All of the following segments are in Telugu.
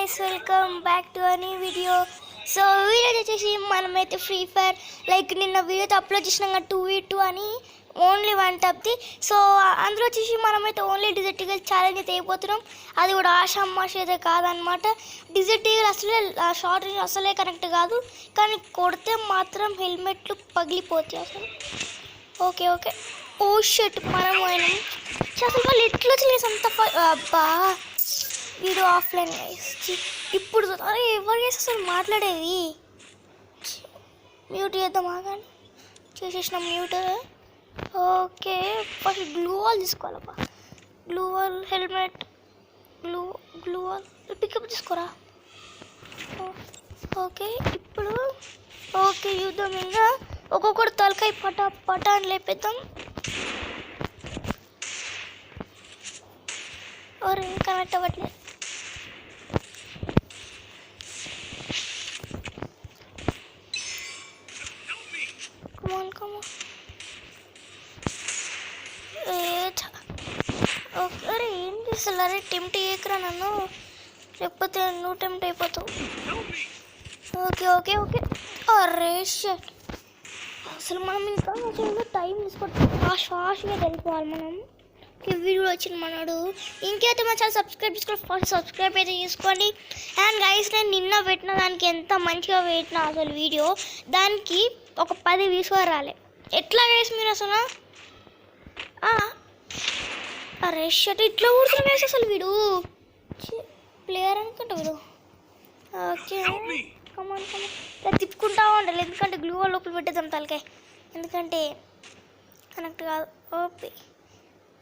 guys, welcome back to a new video. So video వచ్చేసి మనమైతే ఫ్రీ ఫైర్ లైక్ నిన్న వీడియోతో అప్లోడ్ చేసినాక 2v2 అని ఓన్లీ 1 టప్ది. సో అందులో వచ్చేసి మనమైతే ఓన్లీ డిజర్ట్ ఈగల్ ఛాలెంజ్ అయితే అయిపోతున్నాం. అది కూడా ఆషామాషి అయితే కాదనమాట. డిజర్ట్ ఈగల్ అసలే షార్ట్ రేంజ్ అసలే కనెక్ట్ కాదు, కానీ కొడితే మాత్రం హెల్మెట్లు పగిలిపోతాయి అసలు. ఓకే ఓకే, ఓ షర్ట్ మనం పోయినాం. అసలు వాళ్ళు ఎట్లా వచ్చి అంత అబ్బా వీడియో ఆఫ్లైన్ ఇప్పుడు అరే ఎవరు చేసి అసలు మాట్లాడేది. మ్యూట్ చేద్దామా కానీ చేసేసినాం mute. Okay first gloo wall తీసుకోవాలబ్బా. Gloo wall, helmet, gloo wall pickup తీసుకోరా. ఓకే ఇప్పుడు ఓకే యుద్ధం ఇంకా ఒక్కొక్కటి తలకాయ పటాన్ లేపేద్దాం. और कनेक्ट अव्वట్లేదు. కమ్ ఆన్ అరే ఏం చేస్తారు? అరే టెంప్ట్ చేయకరా నన్ను, లేకపోతే నువ్వు టెంప్ట్ అయిపోతావు. ఓకే ఓకే ఓకే అరే షట్, అసలు మనం ఇంకా అసలు టైం తీసుకోవాలి, ఫాస్ట్గా వెళ్ళిపోవాలి మనం. ఈ వీడియో వచ్చింది మనడు. ఇంకైతే మన ఛానల్ సబ్స్క్రైబ్ చేసుకోండి, ఫస్ట్ సబ్స్క్రైబ్ అయితే చేసుకోండి. అండ్ గైస్ నేను నిన్న పెట్టిన దానికి ఎంత మంచిగా పెట్టిన అసలు వీడియో, దానికి ఒక 10 వ్యూస్ రాలే. ఎట్లా గైస్ మీరు అసలు అరే షట్ ఇట్లా ఊరుకుని వేసి అసలు వీడు ప్లేయర్ అనుకుంటా వీడు. ఓకే కమాన్ ఇలా తిప్పుకుంటా ఉండాలి, ఎందుకంటే గ్లూ వాల్ లోపల పెట్టేద్దాం తలకాయ, ఎందుకంటే కనెక్ట్ కాదు. ఓకే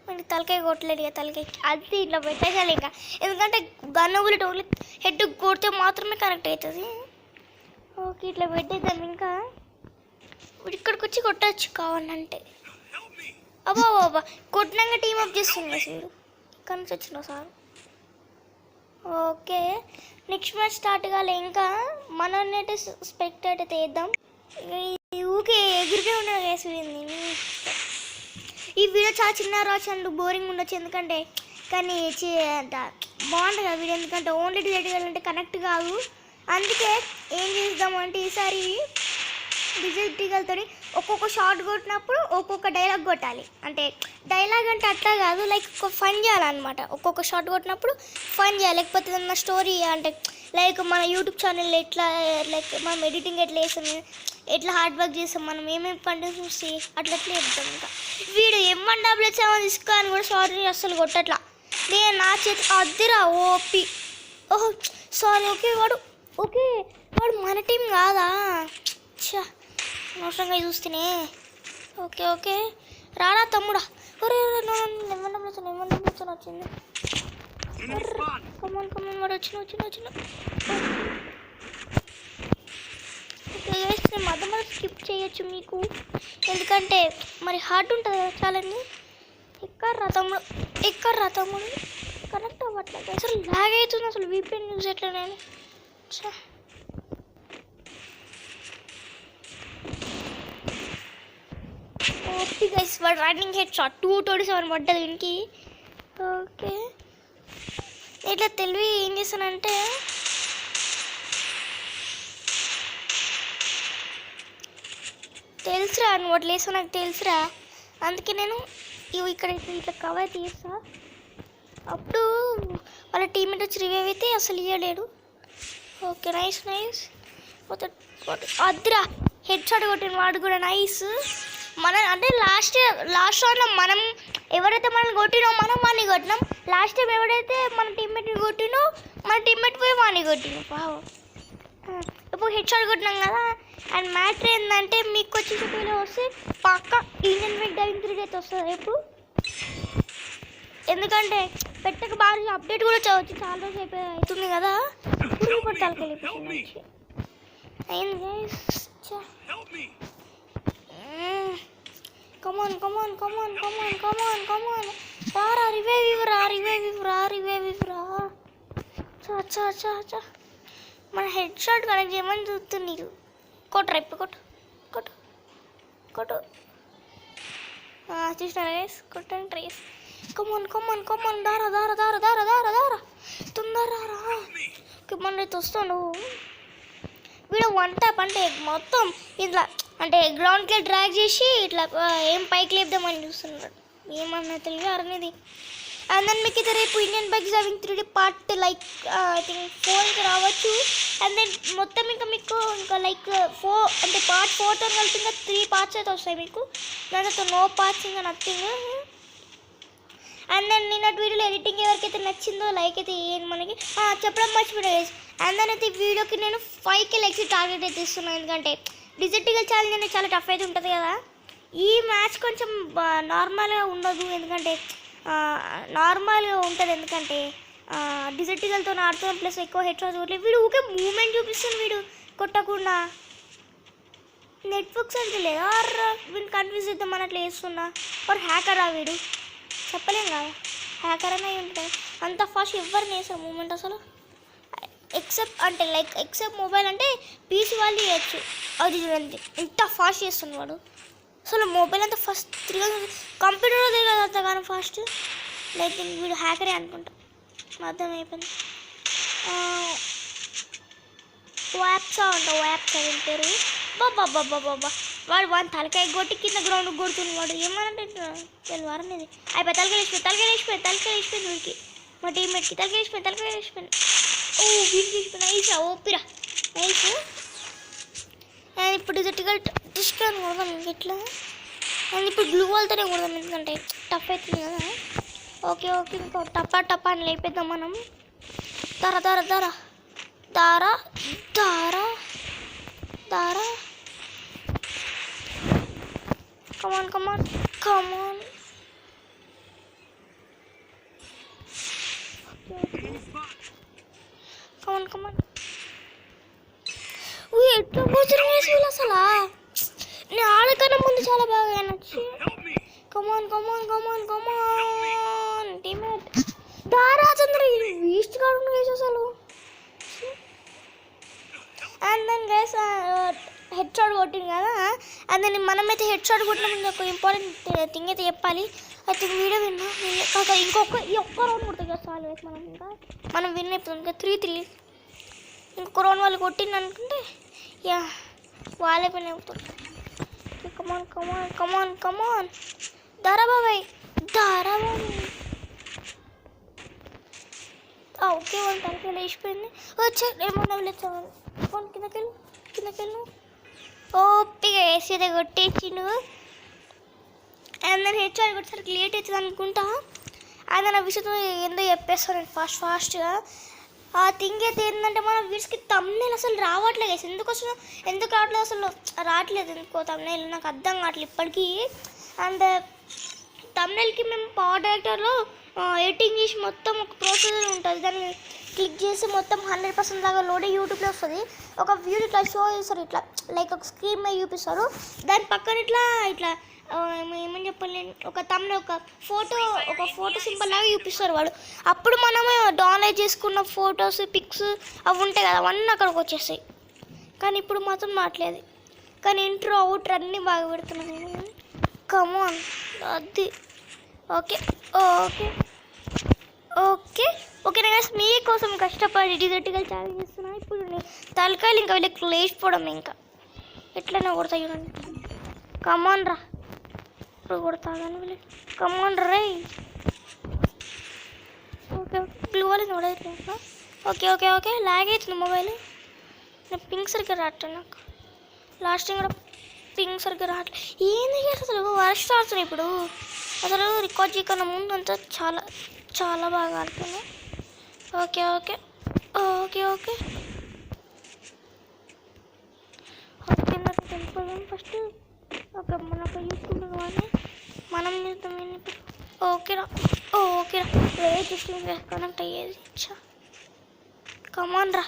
మనకి తలకాయ కొట్టలేదు ఇక, తలకాయ అది ఇట్లా పెట్టేసాలి ఇంకా, ఎందుకంటే గన్ బుల్లెట్ ఓన్లీ హెడ్ కొడితే మాత్రమే కనెక్ట్ అవుతుంది. ఓకే ఇట్లా పెట్టేద్దాం. ఇంకా ఇక్కడికి వచ్చి కొట్టచ్చు కావాలంటే. అబ్బా బాబా కొట్టినాక టీమ్ అప్ చేస్తుంది సార్, ఇక్కడ నుంచి వచ్చిన sir. Okay next match start కాలే ఇంకా, మనన్నైతే స్పెక్టేట్ అయితే వేద్దాం. ఊకే ఎగురికే ఉండదు వేసింది. ఈ వీడియో చాలా చిన్న రాచండు బోరింగ్ ఉండొచ్చు, ఎందుకంటే కానీ బాగుంటుంది కదా వీడియో, ఎందుకంటే ఓన్లీ డిజైట్ అంటే కనెక్ట్ కాదు. అందుకే ఏం చేద్దామంటే ఈసారి డిజైట్ ఈగల్తో ఒక్కొక్క షార్ట్ కొట్టినప్పుడు ఒక్కొక్క డైలాగ్ కొట్టాలి. అంటే డైలాగ్ అంటే అట్లా కాదు, లైక్ ఫన్ చేయాలన్నమాట. ఒక్కొక్క షార్ట్ కొట్టినప్పుడు ఫన్ చేయాలి, లేకపోతే ఏదన్నా స్టోరీ అంటే లైక్ మన యూట్యూబ్ ఛానల్ ఎట్లా లైక్ మనం ఎడిటింగ్ ఎట్లా వేస్తాం, ఎట్లా హార్డ్ వర్క్ చేస్తాం, మనం ఏమేమి పండుగ చూసి అట్లా చెప్తాం. ఇంకా వీడు ఏమన్నా డబ్బులు వచ్చామని తీసుకో అని కూడా సారీ అసలు కొట్టట్లా. నేను నా చేతి అద్దెరా ఓపి. ఓహో సారీ. ఓకే వాడు మన టీం కాదా? చా అనవసరంగా చూస్తేనే. ఓకే ఓకే రారా తమ్ముడా. ఒరే ఏమన్నా వచ్చింది. కమాన్ వాడు వచ్చిన మధ్య స్కిప్ చేయొచ్చు మీకు, ఎందుకంటే మరి హార్డ్ ఉంటుంది కదా ఛాలెంజ్. ఎక్కడ్రా తమ్ముడు కనెక్ట్ అవ్వట్లేదు, అసలు లాగ్ అవుతుంది అసలు. వీపీఎన్ యూజ్ ఎట్లా నేను. ఓకే గైస్ వాడు రన్నింగ్ హెడ్ షాట్ 227 పడ్డది వీనికి. ఓకే ఇట్లా తెలివి ఏం చేస్తానంటే తెలుసురా, నువ్వు అట్లా వేస్తా నాకు తెలుసురా, అందుకే నేను ఇక్కడ ఇట్లా కవర్ తీస్తా. అప్పుడు వాళ్ళ టీమ్మేట్ వచ్చి రివైవ్ అయితే అసలు ఇవ్వలేడు. ఓకే నైస్ అద్దురా హెడ్ షాట్ కొట్టిన వాడు కూడా నైస్. మన అంటే లాస్ట్ రౌండ్లో మనం ఎవరైతే మనం కొట్టినో మనం వాడిని కొట్టినాం. లాస్ట్ టైం ఎవరైతే మన టీమ్మేట్ని కొట్టినో మన టీమ్మేట్ పోయి వాడిని కొట్టినాం. బావ ఇప్పుడు హెడ్ షాట్ కొట్టినాం కదా. అండ్ మ్యాటర్ ఏంటంటే మీకు వచ్చి చూపిలో వస్తే పక్క ఇండియన్ వెక్ డైవింగ్ 3 అయితే వస్తుంది రేపు, ఎందుకంటే పెట్టక బాగా అప్డేట్ కూడా చదవచ్చు, చాలా రోజు అవుతుంది కదా. ఇప్పుడు పట్టాలి అయింది కమాన్ రారా రివైవ్ రా. చా మన హెడ్ షాట్ కనెక్ట్ చేయమని చూస్తుంది. కొట్టు రేపు కొట్టు చూసినారా గైస్, కొట్టండి ట్రేస్. కమాన్ దారా తొందర రా. మన అయితే వస్తాడు వీడు వన్ ట్యాప్ అంటే మొత్తం ఇట్లా అంటే గ్రౌండ్కి డ్రాగ్ చేసి ఇట్లా ఏం పైకి లేపుదామని చూస్తున్నాడు. ఏమన్నా తెలియదు అరనేది. అండ్ దెన్ మీకు అయితే రేపు Indian bikes driving 3D part like I think 4కి రావచ్చు. అండ్ దెన్ మొత్తం ఇంకా మీకు ఇంకా లైక్ 4 అంటే పార్ట్ 4తో కలిపి ఇంకా 3 పార్ట్స్ అయితే వస్తాయి మీకు. దాంతో నో పార్ట్స్ ఇంకా నథింగ్. అండ్ దెన్ నిన్నటి వీడియోలో ఎడిటింగ్ ఎవరికైతే నచ్చిందో లైక్ అయితే వేయండి మనకి. చెప్పడం మర్చిపోయాను గైస్. అండ్ దెన్ అయితే ఈ వీడియోకి నేను 5K లైక్స్ టార్గెట్ అయితే ఇస్తున్నాను. ఎందుకంటే డిజిటల్ ఛాలెంజ్ అనేది చాలా టఫ్ అయితే ఉంటుంది కదా. ఈ మ్యాచ్ కొంచెం నార్మల్గా ఉండదు, ఎందుకంటే నార్మల్గా ఉంటుంది ఎందుకంటే డిజిటల్తో ఆడుతున్నాం ప్లస్ ఎక్కువ హెడ్ షాట్స్ కొట్టలేదు. వీడు ఊకే మూమెంట్ చూపిస్తుంది వీడు కొట్టకుండా. నెట్వర్క్స్ అంటే లేదా వీడిని కన్ఫ్యూజ్ చేద్దాం అన్నట్లు వేస్తున్నా. ఆర్ హ్యాకరా వీడు చెప్పలేం కదా, హ్యాకర్ అనే ఉంటుంది. అంత ఫాస్ట్ ఎవరిని వేస్తారు మూమెంట్ అసలు ఎక్సెప్ట్ అంటే లైక్ ఎక్సెప్ట్ మొబైల్ అంటే పీసీ వాళ్ళు చేయొచ్చు. అది చూడండి ఎంత ఫాస్ట్ చేస్తుంది వాడు. అసలు మొబైల్ అంతా ఫస్ట్ కంప్యూటర్లో తెలియదు అంత కానీ ఫాస్ట్. లైక్ వీడు హ్యాకరే అనుకుంటా, అర్థమైపోయింది. వ్యాప్సా అంట, వ్యాప్సా వింటారు. బాబా వాడు వాడిని తలకాయ కొట్టి కింద గ్రౌండ్ కొడుతుంది వాడు. ఏమనంటే వారనేది అయిపోయి తలకాయ వేసిపోయింది వీడికి, మా టీమ్మేట్కి తలకాయ వేసిపోయింది. ఓ వీడికి వేసిపోయిన ఐసా ఓపిరా నైస్. అండ్ ఇప్పుడు డిజిటల్ డిస్కాన్ కొడదాం ఇంకెట్లా. అండ్ ఇప్పుడు గ్లూ వాల్తోనే కొడదాం ఎందుకంటే టఫ్ అవుతుంది కదా. ఓకే ఇంకో టపా అని లేపేద్దాం మనం. దారా కమాన్ ఎట్లా కూర్చొని వేసి అసలు నేను ఆడకన్నా ముందు చాలా బాగా నచ్చి. కమాన్ టీమేట్ దారా చంద్ర వేస్ట్ కాడు వేసి అసలు. And then guys head shot కొట్టింది కదా. అండ్ దెన్ మనమైతే హెడ్ షాట్ కొట్టిన ముందు ఒక ఇంపార్టెంట్ థింగ్ అయితే చెప్పాలి. అయితే వీడియో కాక ఈ ఒక్క రౌండ్ కొడుతుంది కదా చాలు వేసి మనం విన్ అయిపోతుంది. ఇంకా 3 ఇంకొక రౌండ్ వాళ్ళు కొట్టింది అనుకుంటే యా వాళ్ళే పని అవుతుంది. కమాన్ దారా బాబాయ్ ఓకే వాళ్ళు తలకాయలు వేసిపోయింది. వచ్చే ఏమన్నా వెళ్ళొచ్చాను ఫోన్ కిందకెళ్ళు ఓపిగా వేసి అయితే కొట్టేసిండు. అండ్ నేను హెడ్ షాట్ కొట్టేసరికి లేట్ అవుతుంది అనుకుంటా. అది నా విషయంతో ఏందో చెప్పేస్తాను నేను ఫాస్ట్గా. ఆ థింగ్ అయితే ఏంటంటే మన వీడియోస్కి తమ్నైల్ అసలు రావట్లేదు. ఎందుకు రావట్లేదు అసలు ఎందుకో తమ్నైల్ నాకు అర్థం కావట్లేదు ఇప్పటికీ. అండ్ తమ్నైల్కి మేము పవర్ డైరెక్టర్లో ఎడిటింగ్ చేసి మొత్తం ఒక ప్రొసీజర్ ఉంటుంది. దాన్ని క్లిక్ చేసి మొత్తం 100% దాకా లోడ్ యూట్యూబ్లో వస్తుంది. ఒక వీడియో ఇట్లా షో చేస్తారు, ఇట్లా లైక్ ఒక స్క్రీన్ మీద చూపిస్తారు. దాని పక్కన ఇట్లా ఏమని చెప్పలేను ఒక తమ్ముడు ఒక ఫోటో సింబల్ లాగా చూపిస్తారు వాడు. అప్పుడు మనమే డౌన్లోడ్ చేసుకున్న ఫొటోస్ పిక్స్ అవి ఉంటాయి కదా అవన్నీ అక్కడికి వచ్చేస్తాయి. కానీ ఇప్పుడు మాత్రం మాట్లేదు. కానీ ఇంట్రో అవుట్రో అన్నీ బాగా పెడుతున్నాను. కమాన్ అది ఓకే నేను మీకోసం కష్టపడి డిజిటల్ ఛాలెంజ్ చేస్తున్నాను. ఇప్పుడు తలకాయలు ఇంకా వీళ్ళకి లేచిపోవడం ఇంకా ఎట్లనే కొడతాయి చూడండి. కమాన్ రా ఇప్పుడు కొడతాను వీళ్ళు. కమాన్ రై ఓకే బ్లూ వాళ్ళు చూడలేదు. ఓకే లాగ్ అవుతుంది మొబైల్. నేను పింక్ సరిగ్గా రావట్లేదు, నాకు లాస్ట్ కూడా పింక్ సరిగ్గా రావట్లేదు. ఏంది అసలు వర్షం వస్తున్నాయి ఇప్పుడు. అసలు రికార్డ్ చేయకుండా ముందు అంతా చాలా బాగా ఆడుతుంది. ఓకే వెళ్ళిపోదాం ఫస్ట్. ఓకే మనం చూసుకుంటాం కానీ మనం చేద్దాం ఇప్పుడు. ఓకేరా చూసి కనెక్ట్ అయ్యేది. కమాన్ రా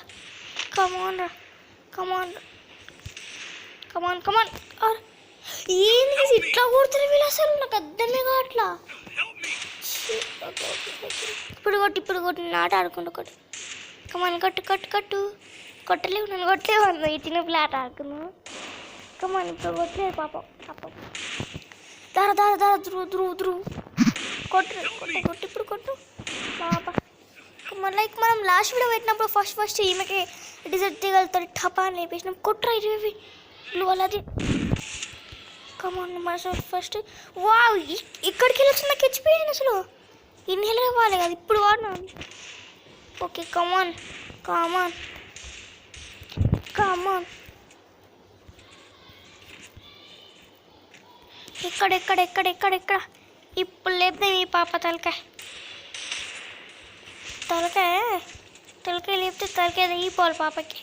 ఏంది ఇట్లా కొడుతుంది వీళ్ళు అసలు నాకు అర్థమే కావట్లా. ఇప్పుడు కొట్టి నాట ఆడుకుంటూ కొట్టు. కమాన్ కట్టు కొట్టలేవు నన్ను అన్న ఇచ్చిన ప్లాట్ ఆడుకున్నాను. కమాన్ ఇప్పుడు కొట్టలేదు పాపం దార ధ్రువ కొట్టు ఇప్పుడు కొట్టు పాప. లైక్ మనం లాస్ట్ వీడియో పెట్టినప్పుడు ఫస్ట్ ఈమెకి డిజర్ట్ తీగలతో టపా అని లేపేసినాం. కొట్రా ఇవి నువ్వు అలాది. కమాన్ ఫస్ట్ వావ్ ఇక్కడికి వెళ్ళి వచ్చిందా కెచ్చిపోయాను అసలు. ఇన్హేలర్ ఇవ్వాలి కదా ఇప్పుడు వాడినాను. ఓకే కమాన్ కమాన్ కమాన్. ఎక్కడ ఇప్పుడు లేపుదాం ఈ పాప తలకాయ లేపితే తలకాయ అయిపోవాలి పాపకి.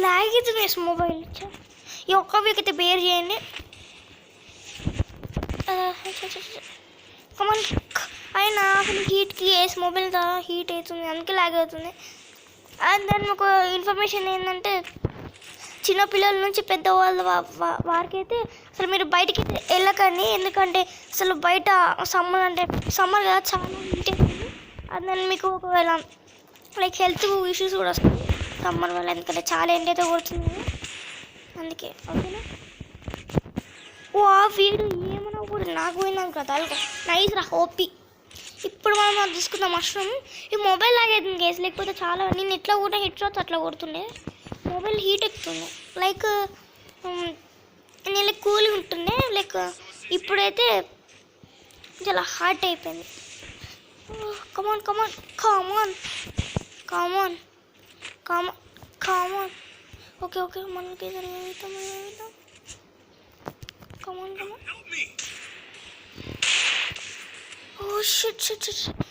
లాగిద్దు వేసి మొబైల్ ఇచ్చా ఈ ఒక్క వీక్ అయితే బేర్ చేయండి. కమన్ అయినా అసలు హీట్కి వేసి మొబైల్ హీట్ అవుతుంది అందుకే లాగ్ అవుతుంది. అండ్ దాని ఒక ఇన్ఫర్మేషన్ ఏంటంటే చిన్నపిల్లల నుంచి పెద్దవాళ్ళ వారికైతే అసలు మీరు బయటికి వెళ్ళకండి. ఎందుకంటే అసలు బయట సమ్మర్ కదా చాలా హీట్ అవుతుంది. అది దాన్ని మీకు ఒకవేళ లైక్ హెల్త్ ఇష్యూస్ కూడా వస్తుంది సమ్మర్ వల్ల. ఎందుకంటే చాలా ఎండ అయితే కొడుతుంది అందుకే. ఓకేనా ఓ ఆ వీడు ఏమన్నా కూడా నాకు పోయిందాం కదా నైస్ రా ఓపి. ఇప్పుడు మనం అది తీసుకుందాం మష్రూమ్. ఈ మొబైల్ లాగైతుంది కేసు లేకపోతే చాలా నేను ఎట్లా కూడా హెడ్ షాట్స్ అట్లా కొడుతుండే. మొబైల్ హీట్ ఎక్కుతుంది లైక్ నేను కూలింగ్ ఉంటుండే లైక్ ఇప్పుడైతే చాలా హాట్ అయిపోయింది. కమాన్ కమాన్ కమాన్ కమాన్ కమాన్ కమాన్. ఓకే ఓకే మనకి వెళ్తాం. Come on come on. Oh shit shit shit.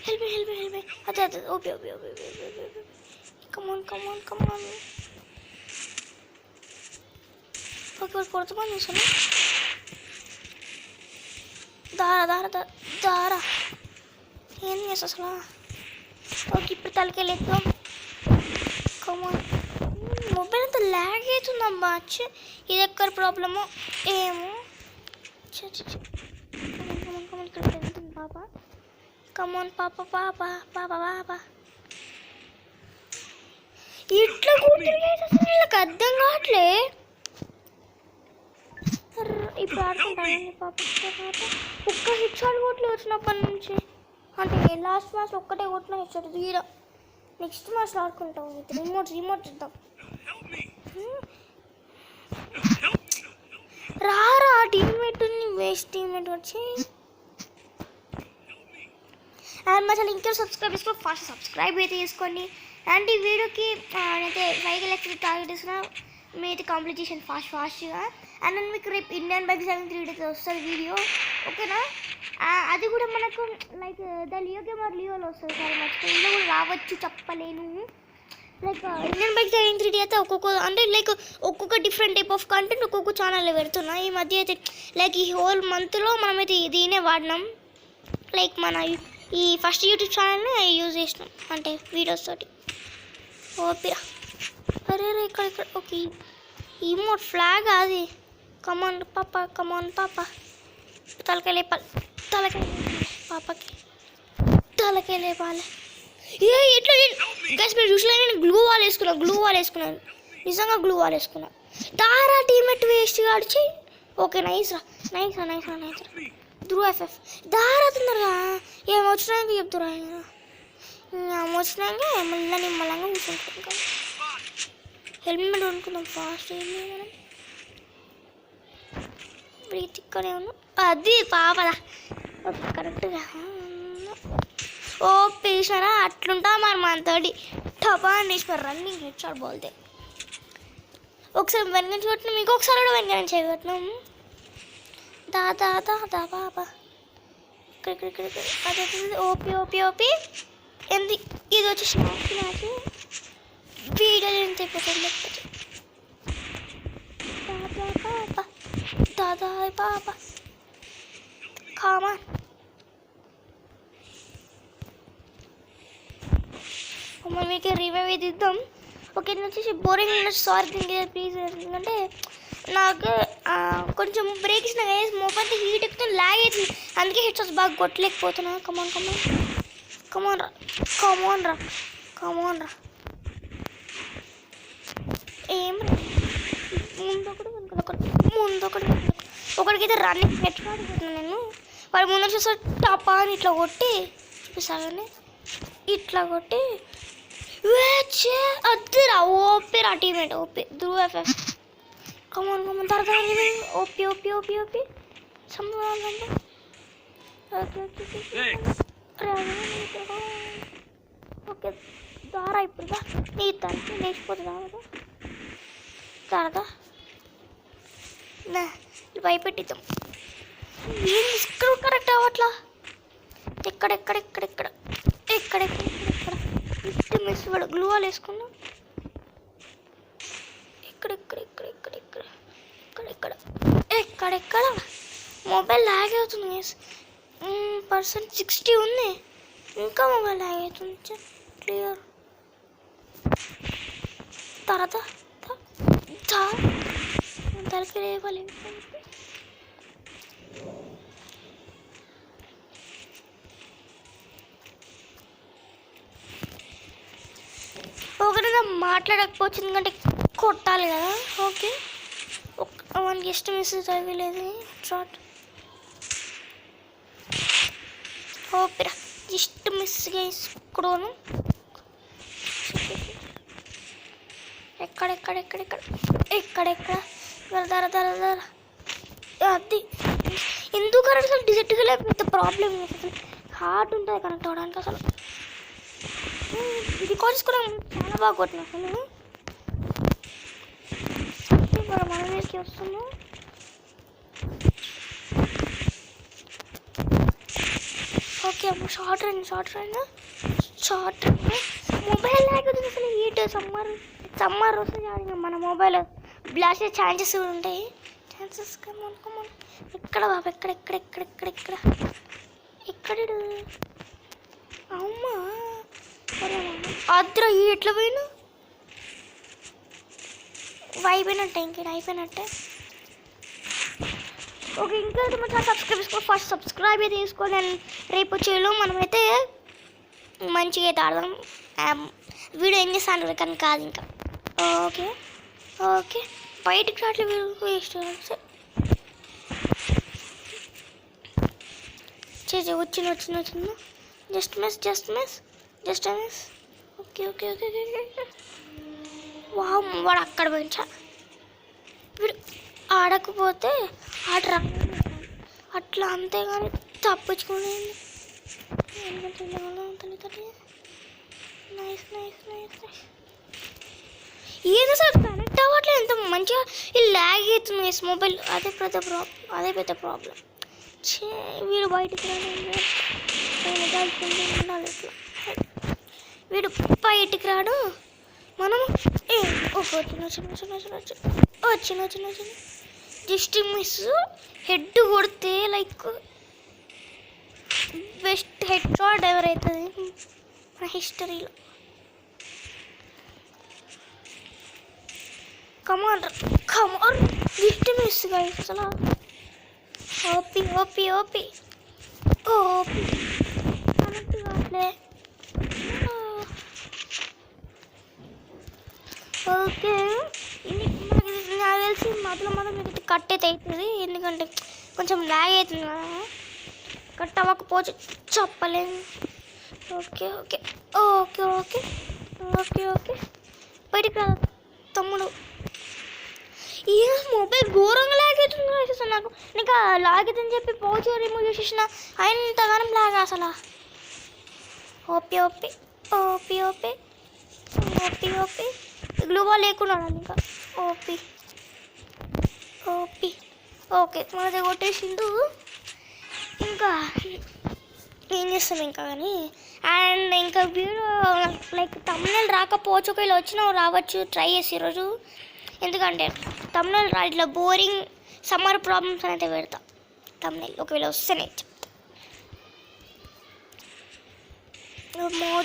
help me. అదే ఓపి. కమాన్ ఓకే కొడుతున్నాను చూసాను. దారా ఏం చేస్తా అసలు. ఓకే ఇప్పుడు తలకెళ్ళేద్దాం. కమాన్ మొబైల్ అంతా ల్యాగ్ అవుతుందమ్మా. ఇది ఎక్కడ ప్రాబ్లమో ఏమో. కమాన్ ఇక్కడ వెళ్తుంది పాప. కమాన్ పాప ఇట్లా కూర్చుని వీళ్ళకి అర్థం కావట్లే. ఇప్పుడు ఆడుకుంటాను పాప. ఒక్క హిట్ షాట్ కొట్టలే వచ్చినప్పటి నుంచి. అంటే లాస్ట్ మ్యాచ్ ఒక్కటే కొట్టిన హిట్ షాట్ తీరా. నెక్స్ట్ మ్యాచ్లో ఆడుకుంటాం విత్ రిమోట్ ఇద్దాం. రారా టీమ్మేట్ వేస్ట్ టీమ్మేట్ వచ్చి. అండ్ మా ఛానల్ ఇంకా సబ్స్క్రైబ్ చేసుకోండి. ఫాస్ట్ సబ్స్క్రైబ్ అయితే చేసుకోండి. అండ్ ఈ వీడియోకి నేనైతే 5 లక్షలు టార్గెట్ ఇస్తున్నా. మీరైతే కంప్లీట్ చేసాను ఫాస్ట్గా. అండ్ నేను మీకు రేపు ఇండియన్ బైక్ 3 డేస్ వస్తుంది వీడియో. ఓకేనా అది కూడా మనకు లైక్ ద లియో గేమర్ లియోలో వస్తుంది సార్. మర్చిపోయి ఇందులో కూడా రావచ్చు చెప్పలేను. లైక్ ఇండియన్ బైక్ 3 అయితే అంటే లైక్ ఒక్కొక్క డిఫరెంట్ టైప్ ఆఫ్ కంటెంట్ ఒక్కొక్క ఛానల్లో పెడుతున్నా. ఈ మధ్య అయితే లైక్ ఈ హోల్ మంత్లో మనమైతే దీనే వాడినాం. లైక్ మన ఈ ఫస్ట్ యూట్యూబ్ ఛానల్ని యూజ్ చేసినాం అంటే వీడియోస్ తోటి. ఓపిరా అరే ఇక్కడ ఓకే ఈమోట్ ఫ్లాగ్ అది. కమాన్ పాప తలకాయ లేపాలి. పాపకి తలకాయ లేపాలి. ఎట్లా గైస్ మీరు చూసినా నేను గ్లూ వాల్ వేసుకున్నాను. నిజంగా గ్లూ వాల్ వేసుకున్నాను. తారా టీమేట్ వేస్ట్ కాడిచి. ఓకే నైస్ రా ధ్రువ ఎఫ్ఎఫ్ దారా తొందరగా ఏమొచ్చినాక చెప్తురా. ఏమొచ్చినాక నిమ్మలంగా కూర్చుంటాం కదా. హెల్మెట్ కొనుక్కుందాం ఫాస్ట్. మనం బ్రీత్ ఇక్కడే ఉన్నాం. అది పాపదా కరెక్ట్గా ఓ పీసినారా అట్లుంటా మరి మనతోటి టపా అనేసినారు రన్నింగ్ హెడ్ షాట్ బోల్తే. ఒకసారి వెనక కొట్టినాం ఇంకొకసారి కూడా వెనక నుంచి కొట్టినాం. దా బాబా ఇక్కడ అదే ఓపి ఏంది ఇది వచ్చి స్నాక్ మ్యాచ్ వీడియో ఎంత అయిపోతుంది లేకపోతే. దాదా బాబా కామాన్ మీకు రివైవ్ ఇది ఇద్దాం. ఓకే నేను వచ్చేసి బోరింగ్ సారీ ప్లీజ్. ఎందుకంటే నాకు కొంచెం బ్రేక్ ఇచ్చిన మొబైల్ హీట్ ఎక్కుతుంది ల్యాగ్ అవుతుంది అందుకే హెడ్ షాట్స్ బాగా కొట్టలేకపోతున్నా. కమాన్ రా ఏం ముందొకటి ఒకడికైతే రన్నింగ్ హెడ్ షాట్ కొట్టినా నేను. వాడు ముందు చూస్తే టపా అని ఇట్లా కొట్టి చూపిస్తాగానే ఇట్లా కొట్టి అద్దరా ఓపి టీమేట్ ఓపి ధ్రువ ఎఫ్ఎఫ్ కమన్ తర్వాత ఓపి ఓపి ఓపి ఓపి సంబంధం ఓకే దారా ఇప్పుడు నీ తనకి లేచిపోతుందా దారదా భయపెట్టిద్దాం. ఏం ఇక్కడ కరెక్ట్ అవ్వట్లా. ఎక్కడెక్కడెక్కడెక్కడ ఎక్కడెక్కడెక్కడెక్కడ ఇటు మిస్ వాడు గ్లూవాల్ వేసుకున్నా. ఎక్కడెక్కడెక్కడెక్కడెక్కడ ఎక్కడెక్కడ ఎక్కడెక్కడ మొబైల్ లాగ్ అవుతుంది మిస్. %60 ఉంది, ఇంకా మొబైల్ లాగ్ అవుతుంది. క్లియర్ తర్వాత తలకి రేవాలి. ఒకటిగా మాట్లాడకపోవచ్చు ఎందుకంటే కొట్టాలి కదా. ఓకే మనకి ఇష్టం మిస్ తగ్గలేదు షార్ట్. ఓపెరా ఇష్టం మిస్గా ఇసుకోను. ఎక్కడెక్కడెక్కడెక్కడ ఎక్కడెక్కడ ధర ధర ధర అది ఎందుకు కరెక్ట్ అసలు డిజెక్ట్గా లేకపోతే ప్రాబ్లం అసలు హార్ట్ ఉంటుంది కనెక్ట్ అవ్వడానికి. అసలు రికార్డ్స్ కూడా చాలా బాగా కొట్టినా అసలు నేను. మన మీదకి వస్తున్నాను. ఓకే అమ్మ షార్ట్ రైన్ మొబైల్ లేకపోతే అసలు హీట్ సమ్మర్ వస్తే మన మొబైల్ బ్లాస్ట్ అయ్యే ఛాన్సెస్ కూడా ఉంటాయి. ఛాన్సెస్ కమన్ ఎక్కడ బాబు ఎక్కడ అమ్మా అద్ర ఎట్లా పోయినా అయిపోయినట్టే ఇంకేంటి అయిపోయినట్టే. ఓకే ఇంకా మన ఫస్ట్ సబ్స్క్రైబ్ అయితే తీసుకోండి. నేను రేపు వచ్చేలో మనమైతే మంచిగా అయితే ఆడదాం. వీడియో ఏం చేస్తాను కానీ కాదు ఇంకా. ఓకే ఓకే బయటికి రావట్లే వేస్ట్ చేసి వచ్చిన జస్ట్ మిస్. ఓకే వాడు అక్కడ పోయించా. వీడు ఆడకపోతే ఆట రా అట్లా అంతేగాని తప్పించుకోలేదు. ఏదో సార్ కనెక్ట్ అవ్వట్లేదు. ఎంత మంచిగా ఈ ల్యాగ్ అవుతుంది మొబైల్. అదే పెద్ద ప్రాబ్లం. వీడు బయటికి రాడు. మనం వచ్చిన జస్ట్ మిస్ హెడ్ కొడితే like best head shot ever అవుతుంది మన హిస్టరీలో. కమాన్ జస్ట్ మిస్ గైస్ అసలు ఓపి కనెక్ట్ కావట్లే. ఓకే నాకు తెలిసి మొదలు మీకు కట్ అయితే అవుతుంది ఎందుకంటే కొంచెం ల్యాగ్ అవుతుంది కదా. కట్ అవ్వకపోవచ్చు చెప్పలేము. ఓకే బయటికి రా తమ్ముడు. ఈ మొబైల్ ఘోరంగా ల్యాగ్ అవుతుంది నాకు. నీకు లాగ్ అవుతుందని చెప్పి పౌచ్ రిమూవ్ చేసేసిన ఇంతగానం ల్యాగ్ అసలు. ఓపి గ్లూవా లేకుండా ఇంకా ఓపి ఓకే మనది కొట్టేసిండు. ఇంకా ఏం చేస్తాం ఇంకా కానీ. అండ్ ఇంకా వీడియో లైక్ తమ్నెల్ రాకపోవచ్చు, ఒకవేళ వచ్చినా రావచ్చు. ట్రై చేసి ఈరోజు ఎందుకంటే తమ్నెల్ ఇట్లా బోరింగ్ సమ్మర్ ప్రాబ్లమ్స్ అనేది పెడతా తమ్నెల్ ఒకవేళ వస్తేనే చెప్తా.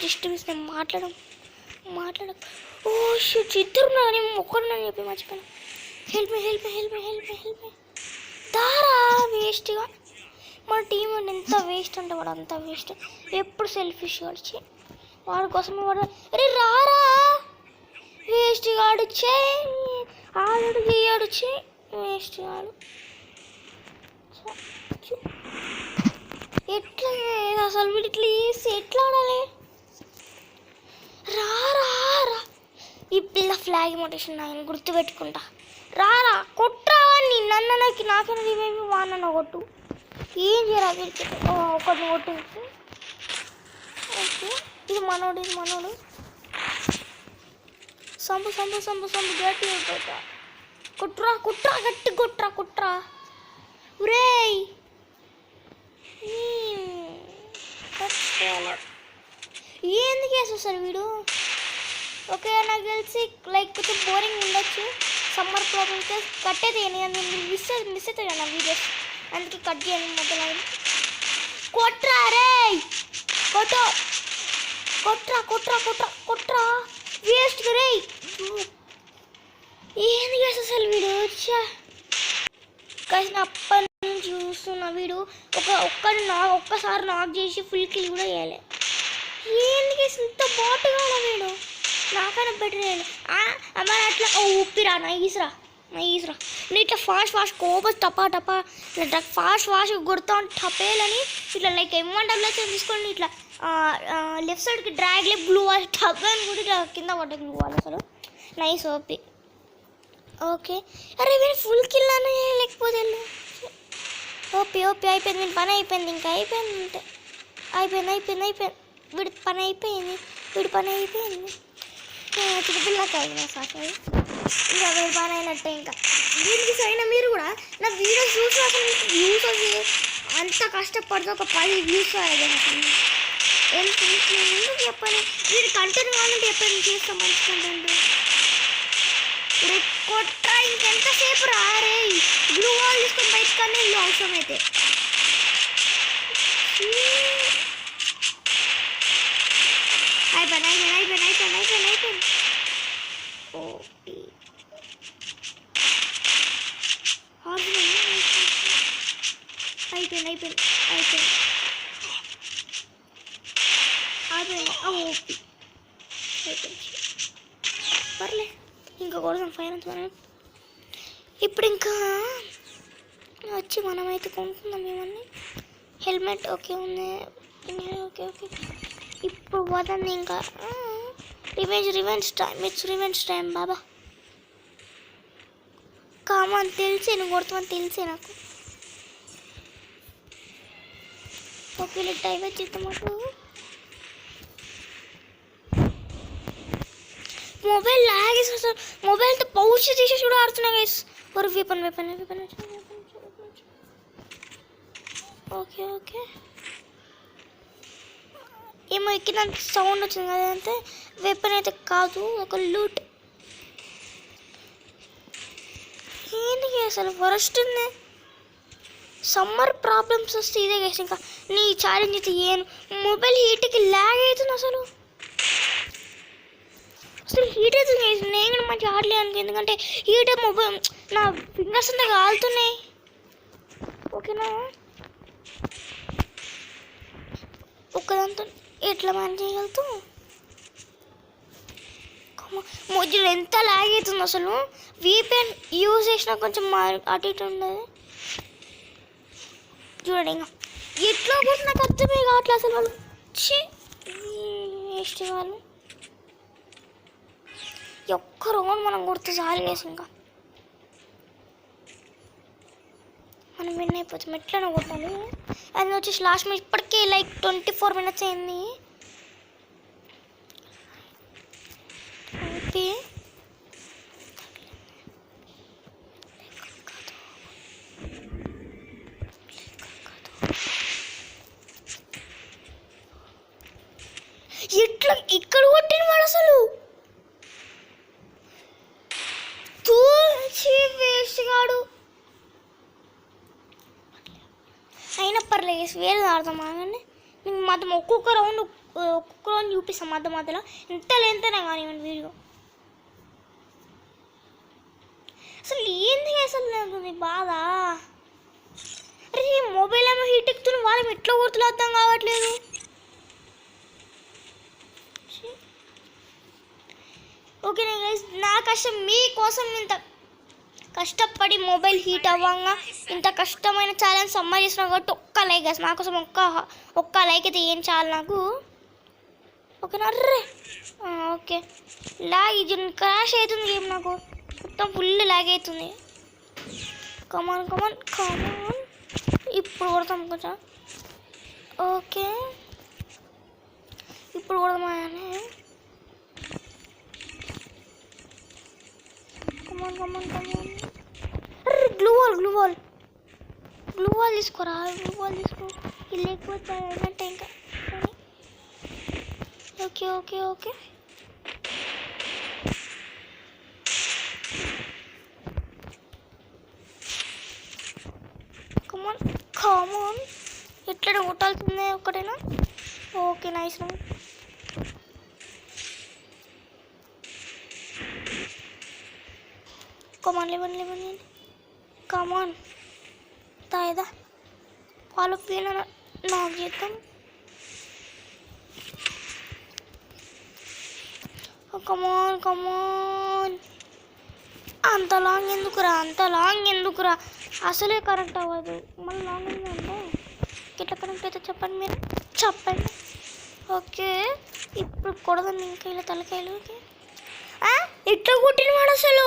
జస్ట్ మిస్ నేను మాట్లాడ ఓ షిట్ ఇద్దరు ఉన్నారు ఒక్కడున్నాను చెప్పి మర్చిపోయాను. హెల్ప్ దారా వేస్ట్గా మన టీం ఎంత వేస్ట్ అంటే వాడు అంత వేస్ట్. ఎప్పుడు సెల్ఫిష్ గడిచి వాడి కోసం వాడు అరే రారా వేస్ట్ ఆడుచే ఆడు వేస్ట్ ఆడు ఎట్లా అసలు వీడు ఇట్లా చేసి ఎట్లా ఆడాలి? రా రా రా, ఈ పిల్ల ఫ్లాగ్ మోటేషన్ ఆయన గుర్తుపెట్టుకుంటా. రారా కొట్రా నీ నన్ను నాకైనా రివైవ్ వానన్న కొట్టు. ఏం చేయరా వీడికి? ఒకటి కొట్టు. ఓకే, ఇది మనోడు, ఇది మనోడు. సంబు సంబు సంబు సంబు గట్టి కొట్టా. కుట్రా కుట్రా, గట్టి కుట్రా కుట్రా. ఉరేయ్ ఎందుకు వేసేస్తారు వీడు? ఓకే, నాకు తెలిసి లైక్ కొంచెం బోరింగ్ ఉండొచ్చు. సమ్మర్ ప్రాబ్లమ్స్ కట్టేది నేను మిస్ అవుతాయి కదా వీడియోస్, అందుకే కట్ చేయాలి మొదలైన. కొట్రా రే, కొట్ట కొట్రా కొట్రా కొట్రా కొట్రా, వేస్ట్ రే. ఏంది అసలు వీడు వచ్చా కలిసిన అప్పటి నుంచి చూస్తున్న వీడు ఒక్కసారి నాక్ చేసి ఫుల్ కిల్ కూడా వేయాలి. ఏంది ఇంత బాటుగా వీడు? నాకైనా బెటర్ అమ్మ అట్లా ఉప్పిరా నైస్రా నైస్రా. నేను ఇట్లా ఫాస్ట్ కోపస్ టపా టపా ఇట్లా ఫాస్ట్ కొడతా టపేలని ఇట్లా లైక్ M1 తీసుకొని ఇట్లా లెఫ్ట్ సైడ్కి డ్రాగ్ లెఫ్ట్ గ్లూ వాల్ టప్ అని కూడా ఇట్లా కింద పడ్డ గ్లూ వాల్. అసలు నైస్ ఓపి. ఓకే, అరే వీడు ఫుల్ కిల్ అని లేకపోతే ఓపి అయిపోయింది. వీడి పని అయిపోయింది, ఇంకా అయిపోయింది అంటే అయిపోయింది. వీడి పని అయిపోయింది. చిన్నపిల్లకి అయినా సార్ ఇంకా వీడి పని అయినట్టే. ఇంకా దీనికి అయినా మీరు కూడా నా వీడియోస్ చూసి అసలు మీకు వ్యూస్ వచ్చి అంత కష్టపడితే ఒక 10 వ్యూస్ అయ్యాయి. ఎందుకు చెప్పండి, వీడి కంటెంట్ కావాలంటే చెప్పండి, చేస్తాం మంచి కంటెంట్. కొట్రా ఇంకెంతసేపు రారే, గ్లూ వాల్ తీసుకొని బయటకన్నా ఇల్లు అవసరం అయితే. అయిపోయింది. ఓకే, అయిపోయింది. పర్లే, ఇంకా కోసం ఫైనాన్స్ మనం ఇప్పుడు ఇంకా వచ్చి మనమైతే కొనుక్కుందాం ఏమన్నా. హెల్మెట్ ఓకే ఉంది. ఓకే ఇప్పుడు పోతుంది ఇంకా. రివెంజ్ టైం బాబా. కామని తెలిసే నువ్వు కొడతామని తెలిసే నాకు. ఓకే, టైం వచ్చేద్దాం మాకు. మొబైల్ లాగేసి అసలు మొబైల్తో పౌచ్ తీసేసి కూడా ఆడుతున్నాయి గైస్. ఒక వెపన్ ఓకే ఏమో ఎక్కినంత సౌండ్ వచ్చింది కదా, అంటే వెపన్ అయితే కాదు, ఒక లూట్. ఏంటి అసలు వరస్ట్ ఉంది. సమ్మర్ ప్రాబ్లమ్స్ వస్తే ఇదే గైస్. ఇంకా నీ ఛాలెంజ్ అయితే మొబైల్ హీట్కి ల్యాగ్ అవుతుంది. అసలు హీట్ అవుతుంది. నేను కూడా మంచిగా ఆడలేను, ఎందుకంటే హీట్ మొబైల్ నా ఫింగర్స్ అంతా కాలుతున్నాయి. ఓకేనా, ఒక్కదాంతో ఎట్లా మేనేజ్ చేయగలుగుతాం? మొజ్జులు ఎంత లాగ్ అవుతుంది అసలు. VPN యూజ్ చేసినా కొంచెం అటు ఇటు ఉండదు. చూడండి ఇంకా ఎట్లా కూడా నాకు అర్థమే కావట్లేదు అసలు. వాళ్ళు వేస్ట్ వాళ్ళు ఒక్క రౌండ్ మనం కొడితే చాలు వేసి ఇంకా మనం విన్ అయిపోతాం. ఎట్లనే కొట్టాలి. అది వచ్చేసి లాస్ట్ మినిట్ ఇప్పటికే లైక్ 24 minutes అయింది. ఎట్లా ఇక్కడ కొట్టిన వాడు అసలు వేస్ట్ గాడు. అయినా పర్లేదు, వేరే ఆడదాం. కానీ నేను మధ్య ఒక్కొక్క రౌండ్ చూపిస్తాం మధ్యలో ఎంతనే కానివ్వండి వీడియో. అసలు ఏంది అసలు నాకు బాధ. అరే మొబైల్ ఏమో హీట్ ఎక్కుతున్న వాళ్ళం ఎట్లా కొడుతులు అర్థం కావట్లేదు. ఓకేనా గైస్, నా కష్టం మీకోసం ఇంత కష్టపడి మొబైల్ హీట్ అవ్వంగా ఇంత కష్టమైన ఛాలెంజ్ సమ్మర్ చేసిన కాబట్టి ఒక్క లైక్ అసలు నా కోసం ఒక్క లైక్ అయితే ఏం చాలు నాకు. ఓకేనా? Array okay. లాగ్ ఇది క్రాష్ అవుతుంది గేమ్, నాకు మొత్తం ఫుల్ లాగ్ అవుతుంది. కమాన్ కమాన్ కమాన్, ఇప్పుడు కొడతాం కొంచెం. ఓకే ఇప్పుడు కొడదామని. కమాన్ కమాన్ కమాన్. అరే గ్లూ వాల్ తీసుకోరా, గ్లూ వాల్ తీసుకో. ఇది లేకపోతే ఏంటంటే ఇంకా. ఓకే ఓకే ఓకే కమాన్ కమాన్. ఎట్లా కొట్టాల్సిందే ఒక్కటేనా? Okay nice. కమాన్ లేవండి కమాన్. తాయదా వాళ్ళు పీన నాకు చేద్దాం. కమాన్ కమాన్. అంత లాంగ్ ఎందుకురా అసలే కరెక్ట్ అవ్వదు. మళ్ళీ లాంగ్ ఉందంటే ఎట్లా కరెక్ట్ అయితే చెప్పండి, మీరు చెప్పండి. ఓకే ఇప్పుడు కొడదాం ఇంకా ఇలా తలకాయలోకి. ఎట్లా కొట్టినవాడు అసలు?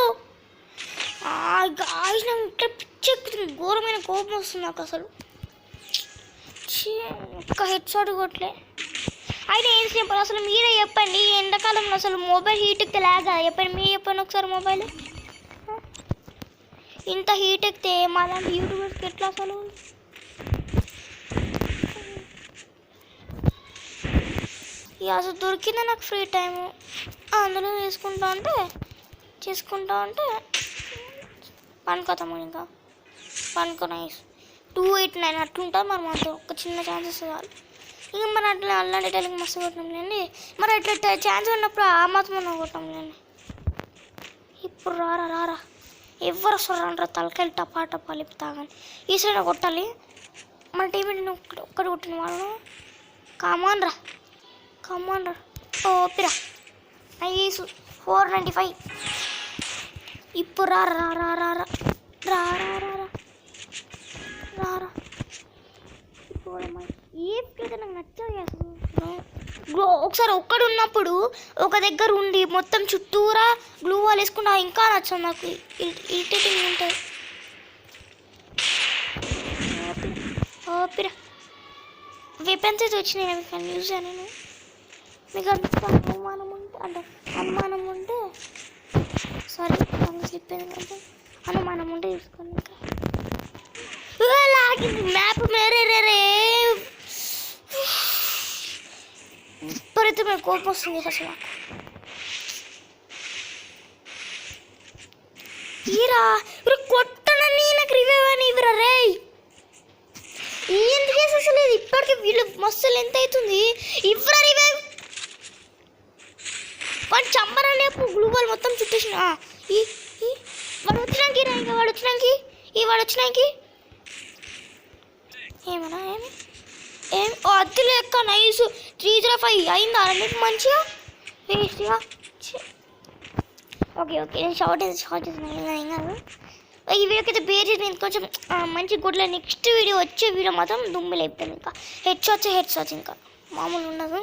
గాయస్ నాకు ఇట్లా పిచ్చెక్కుతుంది, ఘోరమైన కోపం వస్తుంది నాకు అసలు. ఒక్క హెడ్ షాట్ కొట్టలే. అయినా ఏం సింపుల్ అసలు మీరే చెప్పండి, ఎండాకాలంలో అసలు మొబైల్ హీట్ ఎక్కితే లాగా చెప్పండి, మీరు చెప్పండి ఒకసారి. మొబైల్ ఇంత హీట్ ఎక్కితే మాలాంటి యూట్యూబర్స్కి ఎట్లా అసలు? ఇక అసలు దొరికిందా నాకు ఫ్రీ టైము, అందులో చేసుకుంటా ఉంటే పనుకోతాము. ఇంకా నైస్ 289 అట్లుంటుంది మరి. మాతో ఒక చిన్న ఛాన్సెస్ కావాలి. ఇంకా మరి అట్లా అలాంటి టైంకి మస్తు కొట్టాంలేండి. మరి అట్లా ఛాన్స్ ఉన్నప్పుడు ఆ మాత్రం కొట్టాంలేండి. ఇప్పుడు రారా ఎవరు వస్తారా తలకాయలు టపా లేపుతా కానీ ఈ సైడ్ కొట్టాలి. మన టీం ఒక్కటి కొట్టిన వాళ్ళు. కమాన్ రా ఓపిరా. నైస్ 495. ఇప్పుడు రారా ఏదైతే నాకు నచ్చదు అసలు. ఒకసారి ఒక్కడు ఉన్నప్పుడు ఒక దగ్గర ఉండి మొత్తం చుట్టూరా గ్లూ వాల్ వేసుకున్నా ఇంకా నచ్చదు నాకు. ఇరిటేటింగ్ ఉంటుంది. ఓపిరా వెపన్స్ అయితే వచ్చినాయి అవి కానీ యూజ్ నేను. మీకు అంత అనుమానం ఉంటే సారీ స్లిప్ అయింది కొంచెం. అనుమానం ఉంటే చూసుకోండి. ఇంకా లాగింది మ్యాప్ మేరే విపరీతమైన కోపం వస్తుంది అసలు నాకు. ఈరా కొట్టనని నాకు రివైవ్ అని ఇవరా రే. ఎందుకు అసలు ఇప్పటికీ వీళ్ళు మస్తు లెంత్ అవుతుంది. ఇవ్వరా రివైవ్ వాడు చంపరాని గ్లూ వాల్ మొత్తం చుట్టేసిన. వాడు వచ్చినాకి ఏమన్నా ఏం అద్దె లెక్క నైస్ 305 అయిందా నీకు మంచిగా వేస్ట్గా. ఓకే నేను షార్ట్ చేసిన ఏం కాదు. ఈ వీడియోకి అయితే పేరు చేసి కొంచెం మంచి గుడ్ల. నెక్స్ట్ వచ్చే వీడియో మాత్రం దుమ్ములు అయిపోతాం. ఇంకా హెడ్ షాట్స్ ఇంకా మామూలు ఉండదు.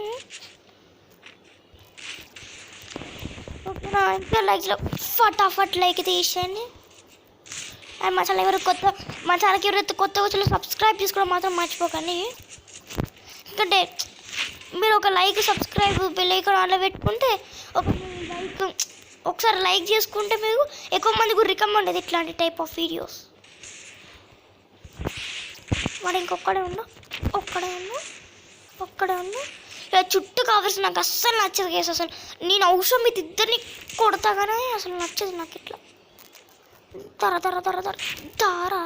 ఓకేనా? ఇంకా లైక్లో ఫటాఫట్ లైక్ అయితే వేసేయండి. అండ్ మా ఛానల్కి ఎవరైతే కొత్తగా వచ్చి సబ్స్క్రైబ్ చేసుకోవడం మాత్రం మర్చిపోకండి. ఎందుకంటే మీరు ఒక లైక్ సబ్స్క్రైబ్ బెల్ ఐకాన్ అలా పెట్టుకుంటే ఒకసారి లైక్ చేసుకుంటే మీకు ఎక్కువ మంది కూడా రికమెండ్ అది ఇట్లాంటి టైప్ ఆఫ్ వీడియోస్. వాడు ఇంకొక్కడే ఉన్నా ఇలా చుట్టూ కావాల్సి నాకు అస్సలు నచ్చదు కేసు. అసలు నేను అవసరం ఇది ఇద్దరిని కొడతా కానీ అసలు నచ్చదు నాకు. ఇట్లా తారా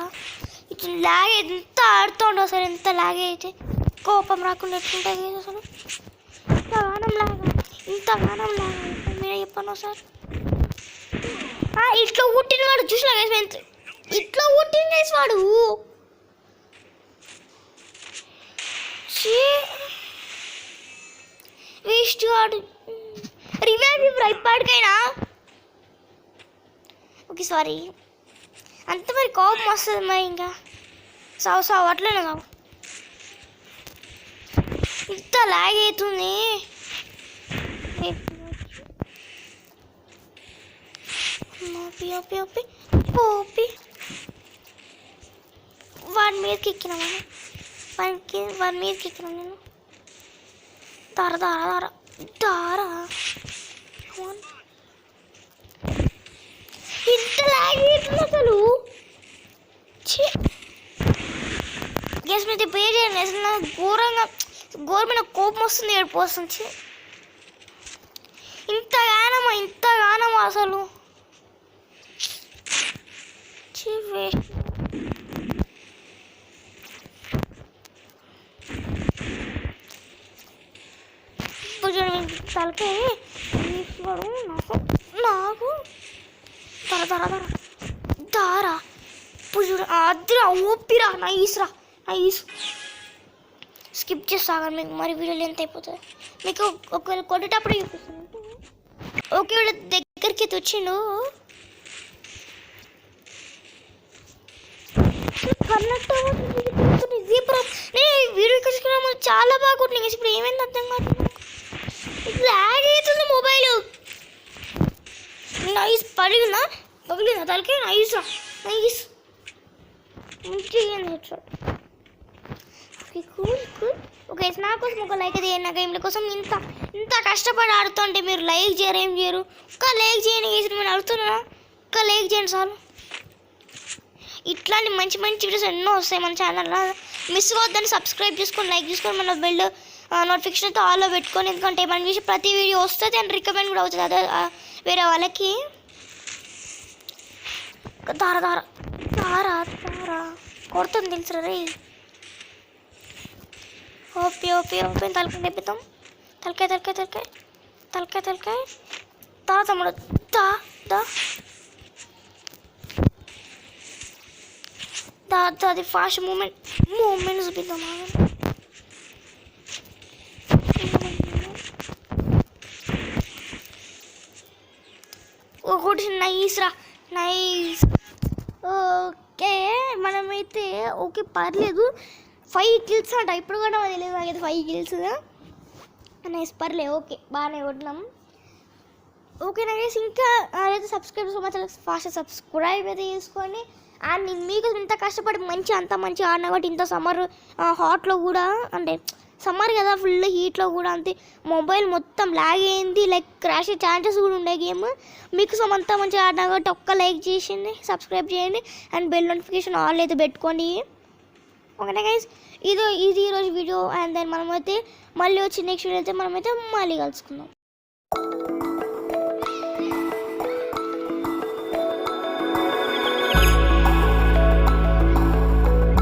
ఇట్లా లాగ్ ఎంత ఆడుతూ ఉండవు అసలు. ఎంత లాగ్ అయితే కోపం రాకుండా ఎట్లుంటుంది అసలు. ఇంతగానం లాగా మీరే చెప్పను సార్. ఇట్లా పుట్టిన వాడు చూసినా ఇట్లా పుట్టిన వాడు వేస్ట్ వాడు. రివైవ్ ఇప్పటికైనా ఓకే సారీ అంత మరి కోపం వస్తుంది మరి ఇంకా సావు అట్లనే సావు. ఇంత లాగ్ అవుతుంది. వాడి మీదకి ఎక్కినా వాడి మీదకి ఎక్కినా నేను. దారా ఇంత లాగ్ అవుతుంది అసలు. గ్యాస్ మీద పే చేయండి అసలు. నాకు ఘోరమైన కోపం వస్తుంది, ఏడుపు వస్తుంది. ఇంతగానమా అసలు. తలకే నాకు దారా పుజుడు అద్దురా ఊపిరా నైస్. స్కిప్ చేస్తాను మీకు మరి వీడియో లెంత్ అయిపోతుంది. మీకు ఒకవేళ కొట్టేటప్పుడు చూపిస్తాను. ఓకే వీళ్ళ దగ్గరికి వచ్చిండు. వీడియో తీసుకున్నా చాలా బాగుంటుంది. ఇప్పుడు ఏమైంది అర్థం కాదు. లాగ్ అవుతుంది మొబైల్. నైస్ పగిలిందా తలకి. నైస్ ఓకే నా కోసం ఒక లైక్ అది నా గేమ్ల కోసం ఇంత కష్టపడి ఆడుతుంటే మీరు లైక్ చేయరు, ఏం చేయరు. ఒక్క లైక్ చేయండి గైస్, నేను అడుగుతున్నా. ఒక్క లైక్ చేయండి చాలు. ఇట్లాంటి మంచి వీడియోస్ ఎన్నో వస్తాయి మన ఛానల్లో. మిస్ అవ్వద్దని సబ్స్క్రైబ్ చేసుకొని లైక్ చేసుకొని మన బెల్ నోటిఫికేషన్ అయితే ఆల్లో పెట్టుకొని. ఎందుకంటే మనం చూసి ప్రతి వీడియో వస్తుంది అండ్ రికమెండ్ కూడా అవుతుంది అదే వేరే వాళ్ళకి. దారా కొడుతుంది తెలుసు రే. ఓపి తలకాయ తెప్పిద్దాం. తలకాయ తమ్ముడు అది ఫాస్ట్ మూమెంట్ చూపిద్దాం. ఒకటి నైస్. ఓకే మనమైతే ఓకే పర్లేదు. 5 kills అంట ఇప్పుడు కూడా తెలియదు నాకైతే. 5 kills నైస్ పర్లేదు. ఓకే బాగానే కొట్టినాం. Okay nice. ఇంకా అయితే సబ్స్క్రైబ్ ఫాస్ట్ సబ్స్క్రైబ్ అయితే చేసుకోండి. అండ్ మీకు ఇంత కష్టపడి అంత మంచి ఆడినా కాబట్టి ఇంత సమ్మర్ హాట్లో కూడా అంటే సమ్మర్ కదా ఫుల్ హీట్లో కూడా అంతే మొబైల్ మొత్తం లాగ్ అయింది. లైక్ క్రాష్ అయ్యే ఛాన్సెస్ కూడా ఉండే గేమ్. మీకు అంతా మంచిగా ఆడినా కాబట్టి ఒక్క లైక్ చేసింది, సబ్స్క్రైబ్ చేయండి అండ్ బెల్ నోటిఫికేషన్ ఆల్ అయితే పెట్టుకోండి. ఓకేనా గైస్, ఇది ఈరోజు వీడియో. అండ్ దెన్ మనమైతే మళ్ళీ వచ్చి నెక్స్ట్ వీడియో అయితే మనమైతే మళ్ళీ కలుసుకుందాం.